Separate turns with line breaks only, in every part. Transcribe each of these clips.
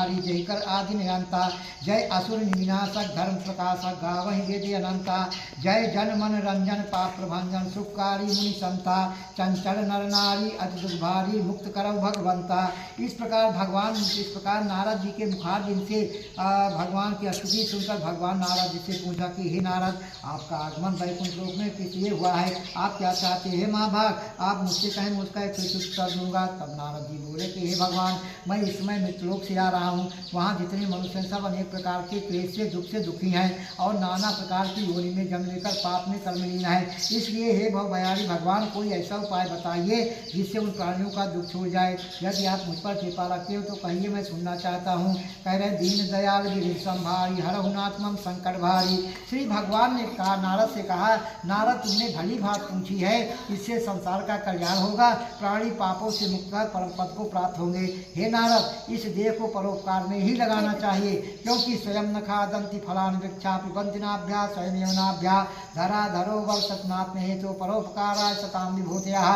नारी जय कर आदि निरंता, जय असुर विनाशक धर्म प्रकाशक गावहि वेद अनंता, जय जन मन रंजन पाप प्रभंजन सुखकारी मुनि संता, चंचल नर नारी अति दुख भारी मुक्त करौ भगवंता। इस प्रकार नारद जी के मुखारबिंद से भगवान की स्तुति सुनकर भगवान नारद जी से पूछा कि हे नारद, आपका आगमन वैकुंठ लोक में किस लिए हुआ है, आप क्या चाहते हैं महाभाग, आप मुझसे कहें मुझका एक उत्तर दूंगा। तब नारद जी बोले कि हे भगवान, मैं इस समय मृत्युलोक से आ रहा हूँ, वहाँ जितने मनुष्य सब अनेक प्रकार के क्लेश से दुखी हैं और नाना प्रकार की योनि में जन्म लेकर पाप में कर्मलीन है। इसलिए हे भवभयारी भगवान, कोई ऐसा उपाय बताइए जिससे उन प्राणियों का दुख छूट जाए। यदि आप मुझ पर कृपा रखते हो तो कहिए, मैं सुनना चाहता हूँ। कह रहे दीन दयाल गिरि संभारी हरहु नाथ मम संकट भारी। श्री भगवान ने कहा, नारद से कहा, नारद तुमने भली बात पूछी है, इससे संसार का कल्याण होगा, प्राणी पापों से मुक्त कर परम पद को प्राप्त होंगे। हे नारद, इस देह को परोपकार में ही लगाना चाहिए, क्योंकि स्वयं न खादंति फलानि वृक्षा पिबंतिनाभ्या स्वयं यवनाभ्या धरा धरो वर्षनाथ में हेतु परोपकाराय सताम विभूतयः।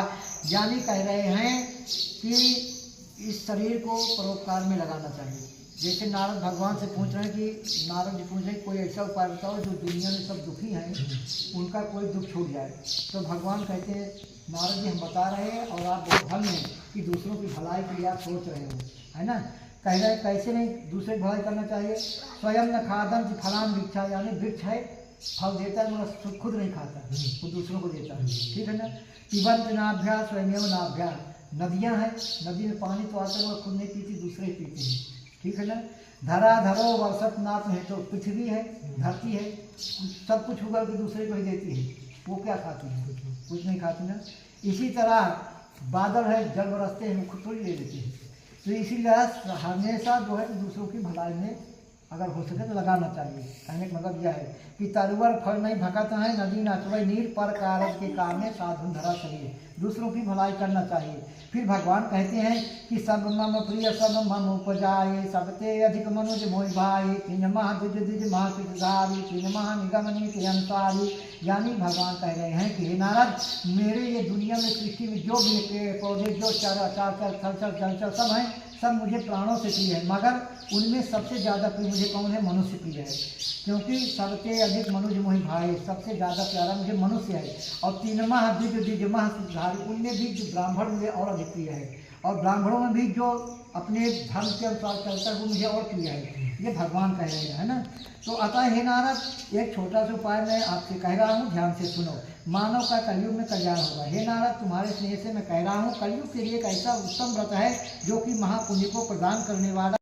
ज्ञानी कह रहे हैं कि इस शरीर को परोपकार में लगाना चाहिए। जैसे नारद भगवान से पूछ रहे हैं कि नारद जी पूछ रहे हैं कोई ऐसा उपाय बताओ जो दुनिया में सब दुखी हैं उनका कोई दुख छूट जाए। तो भगवान कहते हैं, नारद जी हम बता रहे हैं और आप बहुत धन्य हैं कि दूसरों की भलाई के लिए आप सोच रहे हो, है ना। कह रहे कैसे नहीं दूसरे की भलाई करना चाहिए। स्वयं न खादंति फलानि वृक्षा, यानी वृक्ष है फल देता है मगर खुद नहीं खाता, वो दूसरों को देता है, ठीक है ना। पिबंतिनाभ्या स्वयं नाभ्या, नदियाँ हैं, नदी में पानी तो आता है मगर खुद नहीं पीती, दूसरे ही पीते हैं, ठीक है ना। धरा धरो वर्षत नाथ है, तो पृथ्वी है, धरती है, सब कुछ उगल के दूसरे को ही देती है, वो क्या खाती है, कुछ नहीं खाती ना। इसी तरह बादल है, जल बरसते हैं, वो खुद थोड़ी ले लेती है। तो इसीलिए हमेशा जो है दूसरों की भलाई में अगर हो सके तो लगाना चाहिए। कहने का मतलब यह है कि तरुवर फल नहीं भकत है, नदी नचवई नीर पर कारज के काम में साधुन धरा चाहिए, दूसरों की भलाई करना चाहिए। फिर भगवान कहते हैं कि सब मम प्रिय सब मम उपजाए, सबते अधिक मनुज मोहि भाई, तीन मह द्विज द्विज महाधारी, तीन मह निगमनी के अनुसारी। यानी भगवान कह रहे हैं कि हे नारद, मेरे ये दुनिया में सृष्टि में जो भी पेड़ पौधे जो चराचर थलचर जलचर सब हैं, सब मुझे प्राणों से प्रिय है, मगर उनमें सबसे ज़्यादा प्रिय मुझे कौन है, मनुष्य प्रिय है। क्योंकि सबसे अधिक मनुज मोहि भाई, सबसे ज़्यादा प्यारा मुझे मनुष्य है। और तीनमा द्विज द्विज महाधारी, उनमें भी जो ब्राह्मण मुझे और अधिक प्रिय है, और ब्राह्मणों में भी जो अपने धर्म के अनुसार चलता है वो मुझे और प्रिय है। ये भगवान कह रहे हैं, है ना। तो अतः हे नारद, एक छोटा सा उपाय मैं आपसे कह रहा हूँ, ध्यान से सुनो। मानव का कलयुग में कल्याण होगा। हे नारद, तुम्हारे स्नेह से मैं कह रहा हूँ, कलयुग के लिए एक ऐसा उत्तम व्रत है जो कि महापुण्य को प्रदान करने वाला